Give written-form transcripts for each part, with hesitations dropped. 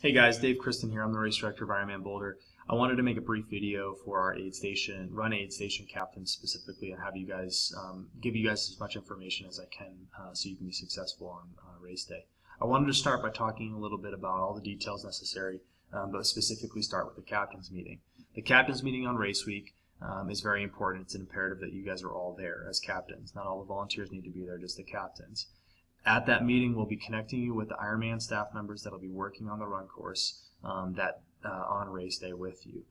Hey guys, Dave Kristen here. I'm the race director of IM Boulder. I wanted to make a brief video for our aid station captains specifically, and have you guys give you guys as much information as I can so you can be successful on race day. I wanted to start by talking a little bit about all the details necessary, but specifically start with the captains meeting. The captains meeting on race week is very important. It's an imperative that you guys are all there as captains. Not all the volunteers need to be there, just the captains. At that meeting, we'll be connecting you with the Ironman staff members that will be working on the run course on race day with you.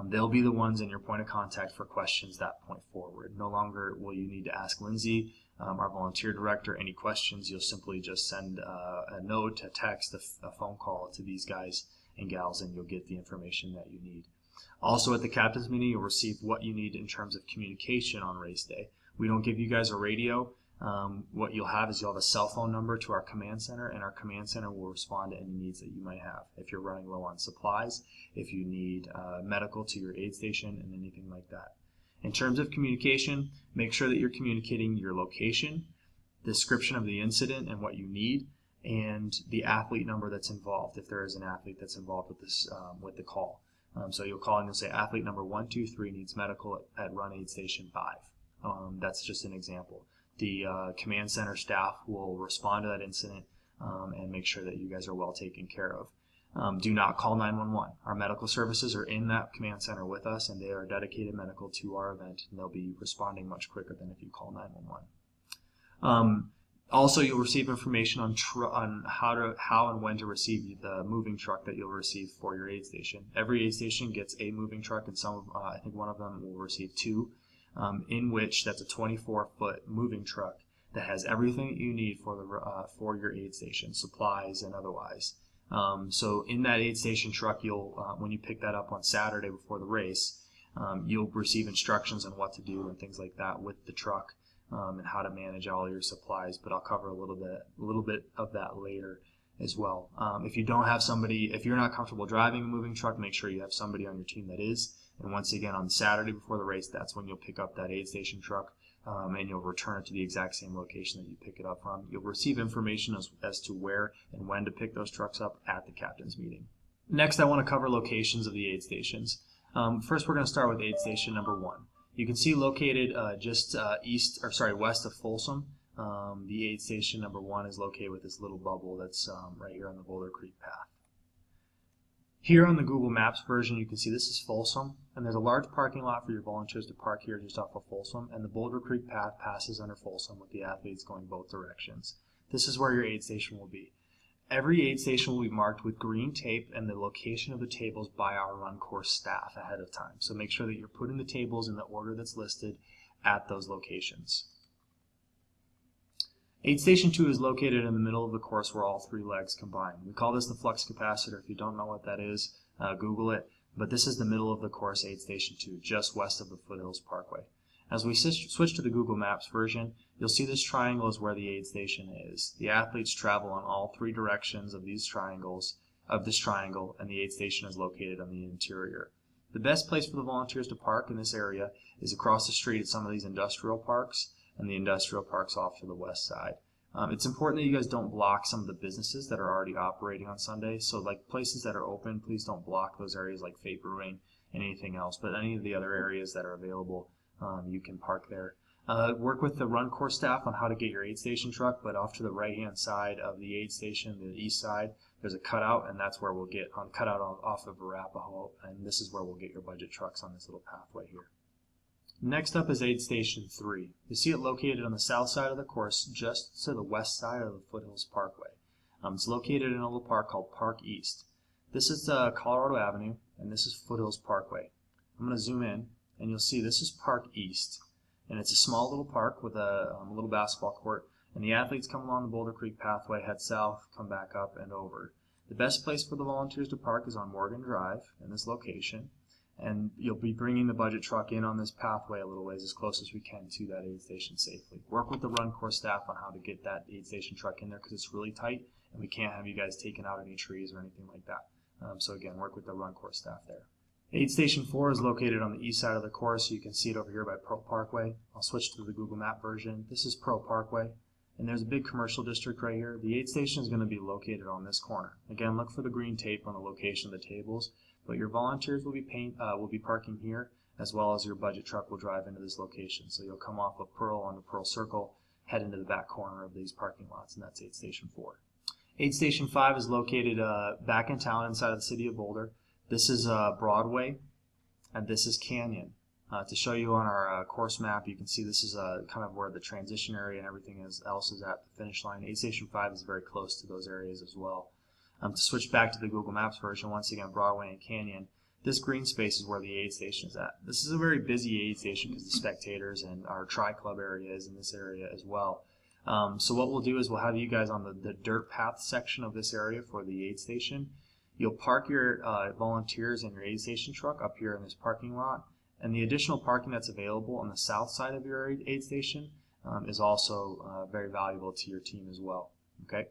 They'll be the ones in your point of contact for questions that point forward. No longer will you need to ask Lindsay, our volunteer director, any questions. You'll simply just send a note, a text, a phone call to these guys and gals, and you'll get the information that you need. Also at the captain's meeting, you'll receive what you need in terms of communication on race day. We don't give you guys a radio. What you'll have is you'll have a cell phone number to our command center, and our command center will respond to any needs that you might have. If you're running low on supplies, if you need medical to your aid station, and anything like that. In terms of communication, make sure that you're communicating your location, description of the incident and what you need, and the athlete number that's involved, if there is an athlete that's involved with this with the call. So you'll call and you'll say athlete number 123 needs medical at run aid station 5. That's just an example. The command center staff will respond to that incident and make sure that you guys are well taken care of. Do not call 911. Our medical services are in that command center with us, and they are dedicated medical to our event, and they'll be responding much quicker than if you call 911. Also, you'll receive information on how and when to receive the moving truck that you'll receive for your aid station. Every aid station gets a moving truck, and I think one of them will receive 2. In which that's a 24-foot moving truck that has everything that you need for your aid station, supplies and otherwise. So in that aid station truck, you'll when you pick that up on Saturday before the race, you'll receive instructions on what to do and things like that with the truck, and how to manage all your supplies. But I'll cover a little bit of that later as well. If you don't have somebody, if you're not comfortable driving a moving truck, make sure you have somebody on your team that is. And once again, on Saturday before the race, that's when you'll pick up that aid station truck, and you'll return it to the exact same location that you pick it up from. You'll receive information as to where and when to pick those trucks up at the captain's meeting. Next, I want to cover locations of the aid stations. First, we're going to start with aid station number 1. You can see located just west of Folsom. The aid station number 1 is located with this little bubble that's right here on the Boulder Creek path. Here on the Google Maps version, you can see this is Folsom, and there's a large parking lot for your volunteers to park here just off of Folsom, and the Boulder Creek path passes under Folsom with the athletes going both directions. This is where your aid station will be. Every aid station will be marked with green tape and the location of the tables by our run course staff ahead of time. So make sure that you're putting the tables in the order that's listed at those locations. Aid station 2 is located in the middle of the course where all 3 legs combine. We call this the flux capacitor. If you don't know what that is, Google it. But this is the middle of the course, aid station 2, just west of the Foothills Parkway. As we switch to the Google Maps version, you'll see this triangle is where the aid station is. The athletes travel on all 3 directions of this triangle, and the aid station is located on the interior. The best place for the volunteers to park in this area is across the street at some of these industrial parks, and the industrial parks off to the west side. It's important that you guys don't block some of the businesses that are already operating on Sunday. So like places that are open, please don't block those areas like Fate Brewing and anything else. But any of the other areas that are available, you can park there. Work with the run course staff on how to get your aid station truck, but off to the right-hand side of the aid station, the east side, there's a cutout, and that's where we'll get cutout off of Arapahoe, and this is where we'll get your budget trucks on this little pathway here. Next up is aid station 3. You see it located on the south side of the course, just to the west side of the Foothills Parkway. It's located in a little park called Park East. This is Colorado Avenue, and this is Foothills Parkway. I'm going to zoom in, and you'll see this is Park East, and it's a small little park with a little basketball court, and the athletes come along the Boulder Creek pathway, head south, come back up and over. The best place for the volunteers to park is on Morgan Drive in this location. And you'll be bringing the budget truck in on this pathway a little ways as close as we can to that aid station safely. Work with the run course staff on how to get that aid station truck in there because it's really tight and we can't have you guys taking out any trees or anything like that. So again, work with the run course staff there. Aid station 4 is located on the east side of the course. You can see it over here by Pro Parkway. I'll switch to the Google Map version. This is Pro Parkway. and there's a big commercial district right here. The aid station is going to be located on this corner. Again, look for the green tape on the location of the tables, but your volunteers will be parking here, as well as your budget truck will drive into this location. So you'll come off of Pearl onto Pearl Circle, head into the back corner of these parking lots, and that's aid station 4. Aid station 5 is located back in town inside of the city of Boulder. This is Broadway, and this is Canyon. To show you on our course map, you can see this is kind of where the transition area and everything else is at the finish line. Aid station 5 is very close to those areas as well. To switch back to the Google Maps version, once again, Broadway and Canyon, this green space is where the aid station is at. This is a very busy aid station because the spectators and our tri-club area is in this area as well. So what we'll do is we'll have you guys on the dirt path section of this area for the aid station. You'll park your volunteers in your aid station truck up here in this parking lot. And the additional parking that's available on the south side of your aid station is also very valuable to your team as well. Okay.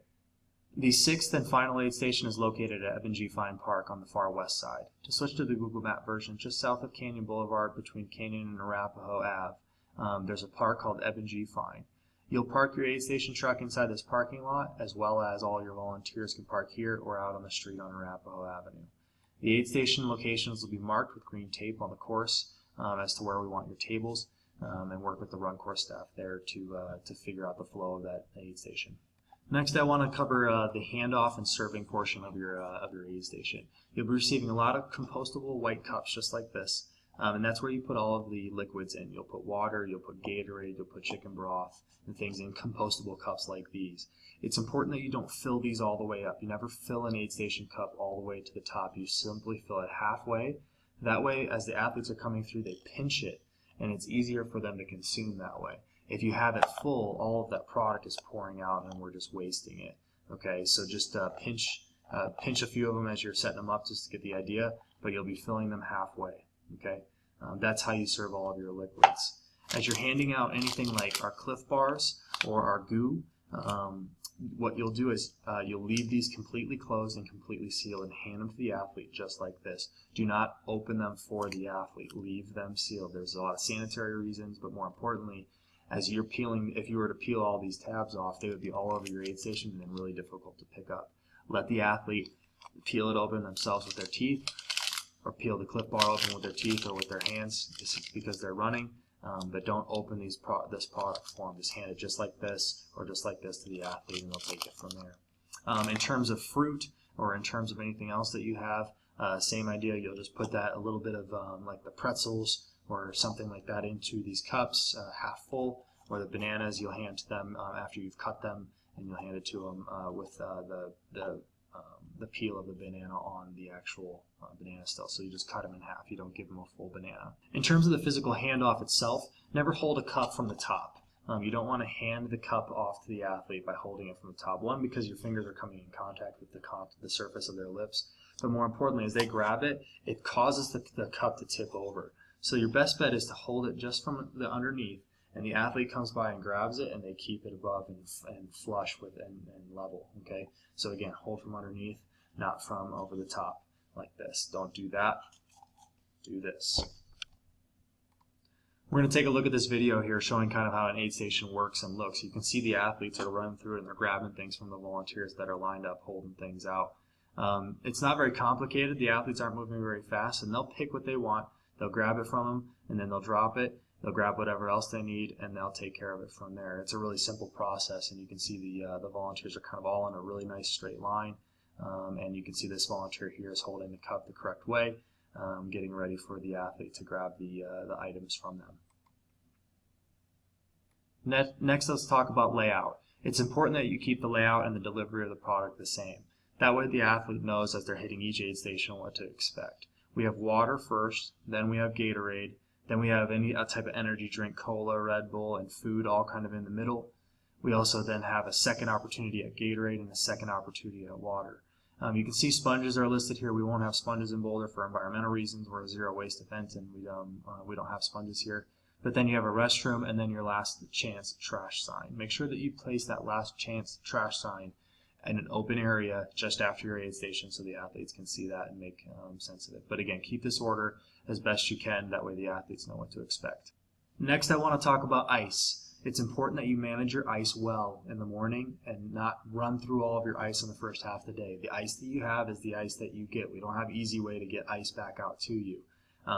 The 6th and final aid station is located at Evan G. Fine Park on the far west side. To switch to the Google Map version, just south of Canyon Boulevard between Canyon and Arapahoe Ave, there's a park called Evan G. Fine. You'll park your aid station truck inside this parking lot, as well as all your volunteers can park here or out on the street on Arapahoe Avenue. The aid station locations will be marked with green tape on the course as to where we want your tables, and work with the run course staff there to figure out the flow of that aid station. Next, I want to cover the handoff and serving portion of your aid station. You'll be receiving a lot of compostable white cups just like this, and that's where you put all of the liquids in. You'll put water, you'll put Gatorade, you'll put chicken broth, and things in compostable cups like these. It's important that you don't fill these all the way up. You never fill an aid station cup all the way to the top. You simply fill it halfway. That way, as the athletes are coming through, they pinch it, and it's easier for them to consume that way. If you have it full, all of that product is pouring out and we're just wasting it. Okay, so just pinch a few of them as you're setting them up just to get the idea, but you'll be filling them halfway. Okay, that's how you serve all of your liquids. As you're handing out anything like our Cliff Bars or our goo, what you'll do is you'll leave these completely closed and completely sealed and hand them to the athlete just like this. Do not open them for the athlete. Leave them sealed. There's a lot of sanitary reasons, but more importantly, as you're peeling, if you were to peel all these tabs off, they would be all over your aid station and then really difficult to pick up. Let the athlete peel it open themselves with their teeth, or peel the Cliff Bar open with their teeth or with their hands because they're running. But don't open this product for them. Just hand it just like this or just like this to the athlete and they'll take it from there. In terms of fruit or in terms of anything else that you have, same idea. You'll just put that a little bit of like the pretzels or something like that into these cups, half full, or the bananas you'll hand to them after you've cut them, and you'll hand it to them with the peel of the banana on the actual banana still. So you just cut them in half. You don't give them a full banana. In terms of the physical handoff itself, never hold a cup from the top. You don't want to hand the cup off to the athlete by holding it from the top. One, because your fingers are coming in contact with the surface of their lips. But more importantly, as they grab it, it causes the cup to tip over. So your best bet is to hold it just from the underneath, and the athlete comes by and grabs it, and they keep it above and flush with and level. Okay. So again, hold from underneath, not from over the top like this. Don't do that. Do this. We're going to take a look at this video here showing kind of how an aid station works and looks. You can see the athletes are running through it and they're grabbing things from the volunteers that are lined up holding things out. It's not very complicated. The athletes aren't moving very fast, and they'll pick what they want. They'll grab it from them, and then they'll drop it. They'll grab whatever else they need, and they'll take care of it from there. It's a really simple process, and you can see the volunteers are kind of all in a really nice straight line. And you can see this volunteer here is holding the cup the correct way, getting ready for the athlete to grab the items from them. Next, let's talk about layout. It's important that you keep the layout and the delivery of the product the same. That way the athlete knows as they're hitting each aid station what to expect. We have water first, then we have Gatorade, then we have any type of energy drink, cola, Red Bull, and food all kind of in the middle. We also then have a second opportunity at Gatorade and a second opportunity at water. You can see sponges are listed here. We won't have sponges in Boulder for environmental reasons. We're a zero waste event, and we don't have sponges here. But then you have a restroom and then your last chance trash sign. Make sure that you place that last chance trash sign in an open area just after your aid station so the athletes can see that and make sense of it. But again, keep this order as best you can. That way the athletes know what to expect. Next, I want to talk about ice. It's important that you manage your ice well in the morning and not run through all of your ice in the first half of the day. The ice that you have is the ice that you get. We don't have an easy way to get ice back out to you.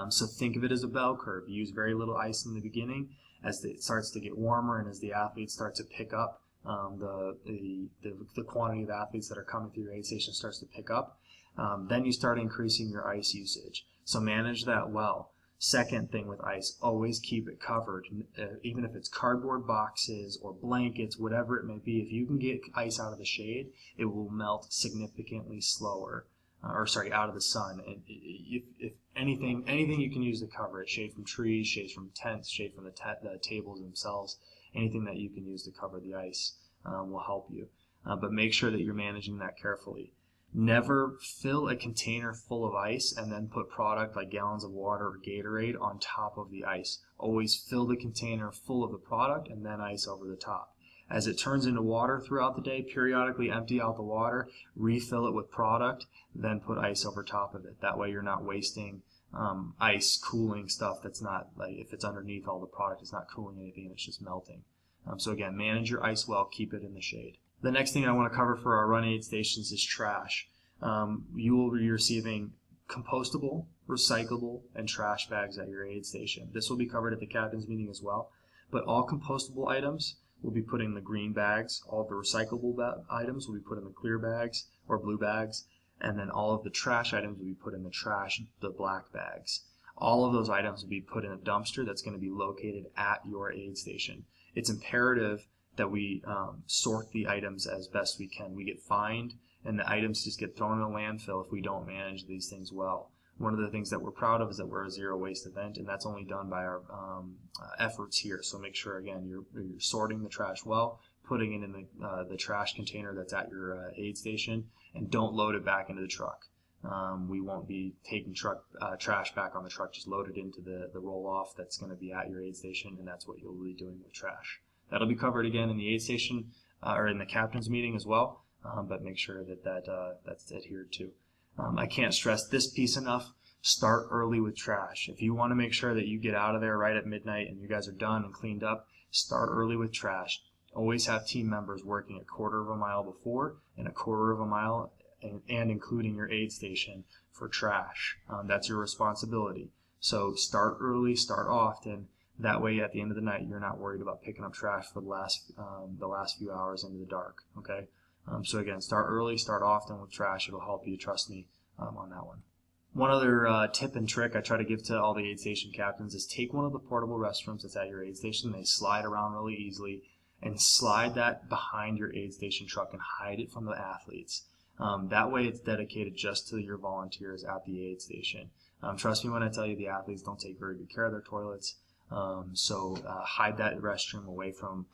So think of it as a bell curve. You use very little ice in the beginning. As it starts to get warmer and as the athletes start to pick up, the quantity of athletes that are coming through your aid station starts to pick up, then you start increasing your ice usage. So manage that well. Second thing with ice, always keep it covered. Even if it's cardboard boxes or blankets, whatever it may be, if you can get ice out of the shade, it will melt significantly slower. Out of the sun. And if anything you can use to cover it, shade from trees, shade from tents, shade from the tables themselves, anything that you can use to cover the ice will help you. But make sure that you're managing that carefully. Never fill a container full of ice and then put product like gallons of water or Gatorade on top of the ice. Always fill the container full of the product and then ice over the top. As it turns into water throughout the day, periodically empty out the water, refill it with product, then put ice over top of it. That way you're not wasting ice cooling stuff that's not, like if it's underneath all the product, it's not cooling anything, it's just melting. So again, manage your ice well, keep it in the shade. The next thing I want to cover for our run aid stations is trash. You will be receiving compostable, recyclable, and trash bags at your aid station. This will be covered at the captain's meeting as well. But all compostable items will be put in the green bags. All of the recyclable items will be put in the clear bags or blue bags. And then all of the trash items will be put in the black bags. All of those items will be put in a dumpster that's going to be located at your aid station. It's imperative that we sort the items as best we can. We get fined and the items just get thrown in a landfill if we don't manage these things well. One of the things that we're proud of is that we're a zero waste event, and that's only done by our efforts here. So make sure, again, you're sorting the trash well, putting it in the trash container that's at your aid station, and don't load it back into the truck. We won't be taking trash back on the truck. Just load it into the roll-off that's going to be at your aid station, and that's what you'll be doing with trash. That'll be covered again in the aid station or in the captain's meeting as well, but make sure that that's adhered to. I can't stress this piece enough. Start early with trash. If you want to make sure that you get out of there right at midnight and you guys are done and cleaned up, start early with trash. Always have team members working a quarter of a mile before and a quarter of a mile and including your aid station for trash. That's your responsibility. So start early, start often. That way, at the end of the night, you're not worried about picking up trash for the last few hours into the dark. Okay. So again, start early, start often with trash. It'll help you. Trust me on that one. One other tip and trick I try to give to all the aid station captains is take one of the portable restrooms that's at your aid station. They slide around really easily, and slide that behind your aid station truck and hide it from the athletes. That way, it's dedicated just to your volunteers at the aid station. Trust me when I tell you the athletes don't take very good care of their toilets. So hide that restroom away from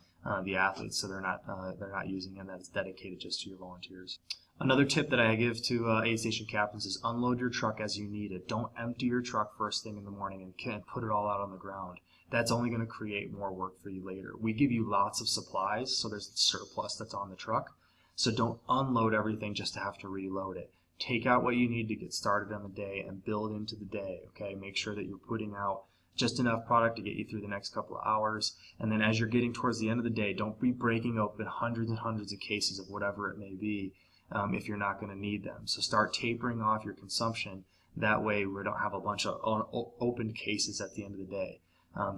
the athletes so they're not using it. That's dedicated just to your volunteers. Another tip that I give to aid station captains is unload your truck as you need it. Don't empty your truck first thing in the morning and put it all out on the ground. That's only going to create more work for you later. We give you lots of supplies, so there's surplus that's on the truck. So don't unload everything just to have to reload it. Take out what you need to get started on the day and build into the day. Okay, make sure that you're putting out just enough product to get you through the next couple of hours. And then as you're getting towards the end of the day, don't be breaking open hundreds and hundreds of cases of whatever it may be if you're not going to need them. So start tapering off your consumption. That way we don't have a bunch of open cases at the end of the day.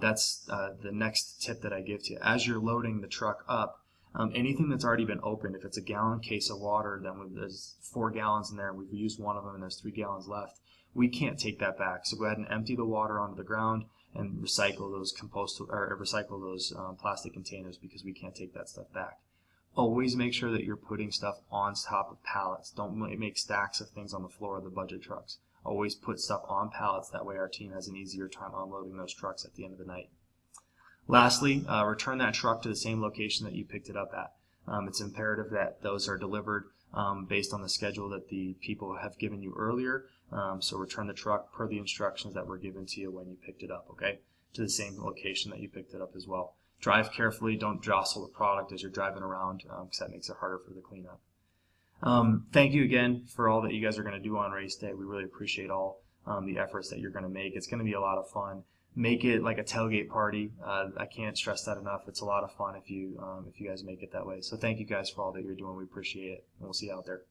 That's the next tip that I give to you. As you're loading the truck up, anything that's already been opened, if it's a gallon case of water, then there's 4 gallons in there, and we've used one of them and there's 3 gallons left, we can't take that back. So go ahead and empty the water onto the ground and recycle those plastic containers, because we can't take that stuff back. Always make sure that you're putting stuff on top of pallets. Don't make stacks of things on the floor of the budget trucks. Always put stuff on pallets. That way our team has an easier time unloading those trucks at the end of the night. Lastly, return that truck to the same location that you picked it up at. It's imperative that those are delivered based on the schedule that the people have given you earlier. So return the truck per the instructions that were given to you when you picked it up, okay? To the same location that you picked it up as well. Drive carefully. Don't jostle the product as you're driving around, because that makes it harder for the cleanup. Thank you again for all that you guys are going to do on race day. We really appreciate all the efforts that you're going to make. It's going to be a lot of fun. make it like a tailgate party. I can't stress that enough. It's a lot of fun if you guys make it that way. So thank you guys for all that you're doing. We appreciate it, and we'll see you out there.